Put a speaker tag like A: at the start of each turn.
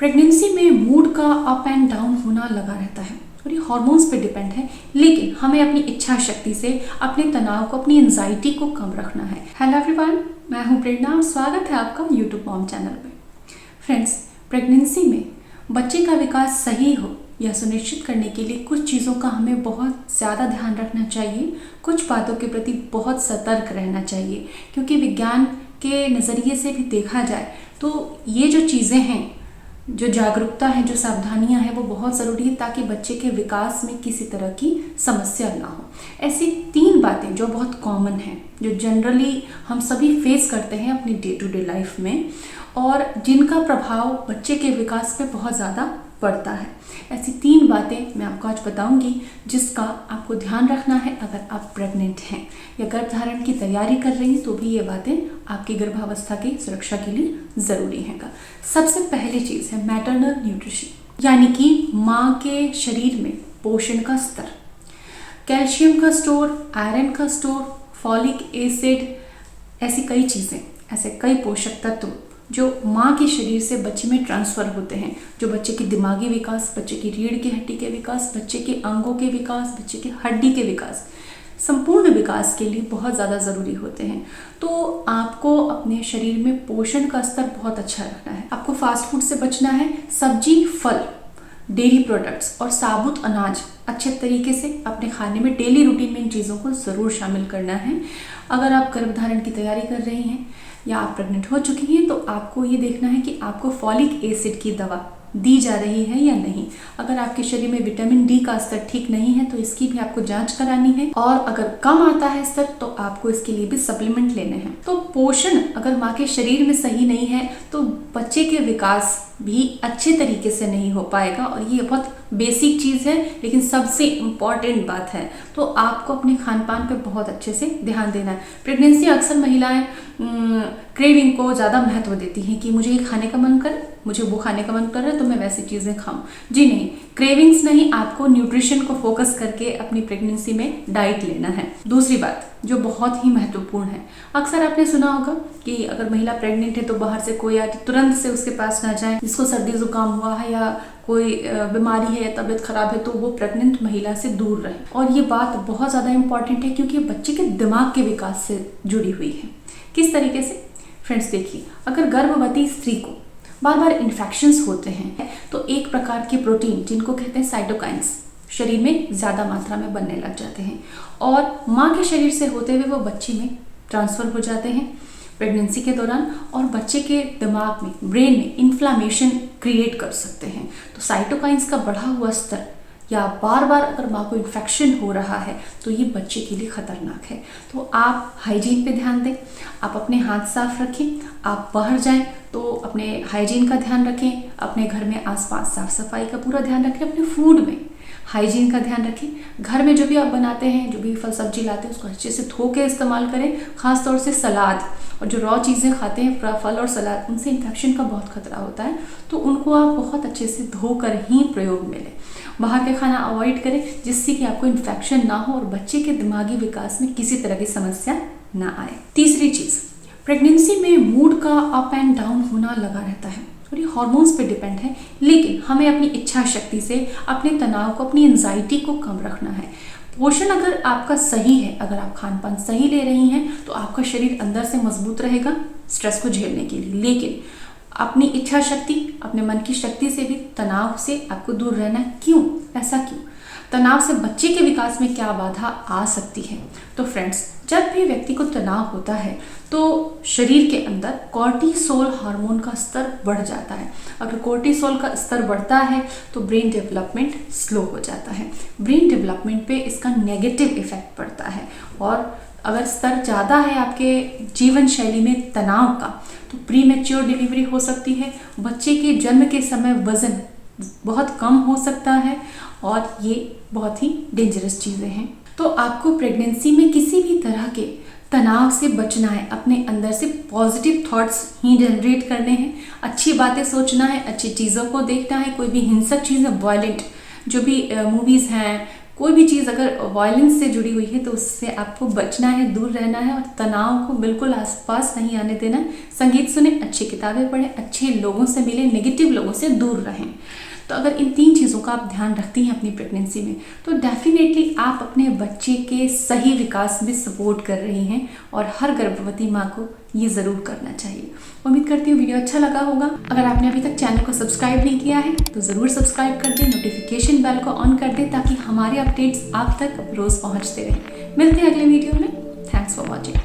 A: Pregnancy में mood का up and down होना लगा रहता है और ये हार्मोन्स पे डिपेंड है, लेकिन हमें अपनी इच्छा शक्ति से अपने तनाव को, अपनी एंजाइटी को कम रखना है। हेलो एवरीवन, मैं हूं प्रेरणा और स्वागत है आपका यूट्यूब मॉम चैनल पे। फ्रेंड्स, प्रेगनेंसी में बच्चे का विकास सही हो यह सुनिश्चित करने के लिए कुछ चीज़ों का हमें बहुत ज़्यादा ध्यान रखना चाहिए, कुछ बातों के प्रति बहुत सतर्क रहना चाहिए, क्योंकि विज्ञान के नज़रिए से भी देखा जाए तो ये जो चीज़ें हैं, जो जागरूकता है, जो सावधानियां हैं, वो बहुत ज़रूरी है ताकि बच्चे के विकास में किसी तरह की समस्या ना हो। ऐसी 3 बातें जो बहुत कॉमन हैं, जो जनरली हम सभी फेस करते हैं अपनी डे टू डे लाइफ में और जिनका प्रभाव बच्चे के विकास पे बहुत ज़्यादा पड़ता है। ऐसी 3 बातें मैं आपको आज बताऊंगी जिसका आपको ध्यान रखना है अगर आप प्रेग्नेंट हैं या गर्भधारण की तैयारी कर रही हैं, तो भी ये बातें आपकी गर्भावस्था की सुरक्षा के लिए ज़रूरी हैं। सबसे पहली चीज़ है मैटरनल न्यूट्रिशन, यानी कि माँ के शरीर में पोषण का स्तर, कैल्शियम का स्टोर, आयरन का स्टोर, फॉलिक एसिड, ऐसी कई चीज़ें, ऐसे कई पोषक तत्व जो माँ के शरीर से बच्चे में ट्रांसफ़र होते हैं, जो बच्चे के दिमागी विकास, बच्चे की रीढ़ की हड्डी के विकास, बच्चे के अंगों के विकास, बच्चे की हड्डी के विकास, संपूर्ण विकास के लिए बहुत ज़्यादा ज़रूरी होते हैं। तो आपको अपने शरीर में पोषण का स्तर बहुत अच्छा रखना है। आपको फास्ट फूड से बचना है। सब्जी, फल, डेयरी प्रोडक्ट्स और साबुत अनाज अच्छे तरीके से अपने खाने में, डेली रूटीन में इन चीज़ों को ज़रूर शामिल करना है। अगर आप गर्भधारण की तैयारी कर रही हैं या आप प्रेग्नेंट हो चुकी हैं तो आपको ये देखना है कि आपको फॉलिक एसिड की दवा दी जा रही है या नहीं। अगर आपके शरीर में विटामिन डी का स्तर ठीक नहीं है तो इसकी भी आपको जांच करानी है, और अगर कम आता है स्तर तो आपको इसके लिए भी सप्लीमेंट लेने हैं। तो पोषण अगर माँ के शरीर में सही नहीं है तो बच्चे के विकास भी अच्छे तरीके से नहीं हो पाएगा, और ये बहुत बेसिक चीज़ है लेकिन सबसे इम्पॉर्टेंट बात है। तो आपको अपने खान पान पे बहुत अच्छे से ध्यान देना है। प्रेगनेंसी अक्सर महिलाएं क्रेविंग को ज़्यादा महत्व देती हैं कि मुझे ये खाने का मन कर, मुझे वो खाने का मन कर रहा है तो मैं वैसी चीज़ें खाऊं। जी नहीं, क्रेविंग्स नहीं, आपको न्यूट्रिशन को फोकस करके अपनी प्रेगनेंसी में डाइट लेना है। दूसरी बात जो बहुत ही महत्वपूर्ण है, अक्सर आपने सुना होगा कि अगर महिला प्रेग्नेंट है तो बाहर से कोई आए तुरंत से उसके पास ना जाए, जिसको सर्दी जुकाम हुआ है या कोई बीमारी है या तबीयत खराब है तो वो प्रेग्नेंट महिला से दूर रहे। और ये बात बहुत ज़्यादा इंपॉर्टेंट है क्योंकि बच्चे के दिमाग के विकास से जुड़ी हुई है। किस तरीके से? फ्रेंड्स देखिए, अगर गर्भवती स्त्री को बार बार इन्फेक्शंस होते हैं तो एक प्रकार के प्रोटीन जिनको कहते हैं साइटोकाइन्स शरीर में ज़्यादा मात्रा में बनने लग जाते हैं और माँ के शरीर से होते हुए वो बच्चे में ट्रांसफ़र हो जाते हैं प्रेगनेंसी के दौरान, और बच्चे के दिमाग में, ब्रेन में इन्फ्लामेशन क्रिएट कर सकते हैं। तो साइटोकाइन्स का बढ़ा हुआ स्तर या बार बार अगर माँ को इन्फेक्शन हो रहा है तो ये बच्चे के लिए खतरनाक है। तो आप हाइजीन पे ध्यान दें, आप अपने हाथ साफ रखें, आप बाहर जाएं तो अपने हाइजीन का ध्यान रखें, अपने घर में आसपास साफ सफाई का पूरा ध्यान रखें, अपने फूड में हाइजीन का ध्यान रखें। घर में जो भी आप बनाते हैं, जो भी फल सब्जी लाते हैं, उसको अच्छे से धो के इस्तेमाल करें। खास तौर से सलाद और जो रॉ चीज़ें खाते हैं, फल और सलाद, उनसे इन्फेक्शन का बहुत खतरा होता है, तो उनको आप बहुत अच्छे से धोकर ही प्रयोग में लें। बाहर का खाना अवॉइड करें जिससे कि आपको इन्फेक्शन ना हो और बच्चे के दिमागी विकास में किसी तरह की समस्या ना आए। तीसरी चीज़, प्रेगनेंसी में मूड का अप एंड डाउन होना लगा रहता है और ये हार्मोन्स पे डिपेंड है, लेकिन हमें अपनी इच्छा शक्ति से अपने तनाव को, अपनी एंजाइटी को कम रखना है। पोषण अगर आपका सही है, अगर आप खान पान सही ले रही हैं तो आपका शरीर अंदर से मजबूत रहेगा स्ट्रेस को झेलने के लिए, लेकिन अपनी इच्छा शक्ति, अपने मन की शक्ति से भी तनाव से आपको दूर रहना है। क्यों? ऐसा क्यों? तनाव से बच्चे के विकास में क्या बाधा आ सकती है? तो फ्रेंड्स, जब भी व्यक्ति को तनाव होता है तो शरीर के अंदर कॉर्टिसोल हार्मोन का स्तर बढ़ जाता है। अगर कॉर्टिसोल का स्तर बढ़ता है तो ब्रेन डेवलपमेंट स्लो हो जाता है। ब्रेन डेवलपमेंट पे इसका नेगेटिव इफेक्ट पड़ता है, और अगर स्तर ज़्यादा है आपके जीवन शैली में तनाव का तो प्री मैच्योर डिलीवरी हो सकती है। बच्चे के जन्म के समय वज़न बहुत कम हो सकता है और ये बहुत ही डेंजरस चीज़ें हैं। तो आपको प्रेगनेंसी में किसी भी तरह के तनाव से बचना है, अपने अंदर से पॉजिटिव थॉट्स ही जनरेट करने हैं, अच्छी बातें सोचना है, अच्छी चीज़ों को देखना है। कोई भी हिंसक चीज़ें, वायलेंट जो भी मूवीज़ हैं, कोई भी चीज़ अगर वायलेंस से जुड़ी हुई है तो उससे आपको बचना है, दूर रहना है और तनाव को बिल्कुल आसपास नहीं आने देना है। संगीत सुने, अच्छी किताबें पढ़ें, अच्छे लोगों से मिले, नेगेटिव लोगों से दूर रहें। तो अगर इन 3 चीज़ों का आप ध्यान रखती हैं अपनी प्रेगनेंसी में तो डेफिनेटली आप अपने बच्चे के सही विकास में सपोर्ट कर रही हैं और हर गर्भवती माँ को ये ज़रूर करना चाहिए। उम्मीद करती हूँ वीडियो अच्छा लगा होगा। अगर आपने अभी तक चैनल को सब्सक्राइब नहीं किया है तो ज़रूर सब्सक्राइब कर दें, नोटिफिकेशन बेल को ऑन कर दें ताकि हमारे अपडेट्स आप तक रोज़ पहुँचते रहें। मिलते हैं अगले वीडियो में। Thanks for watching.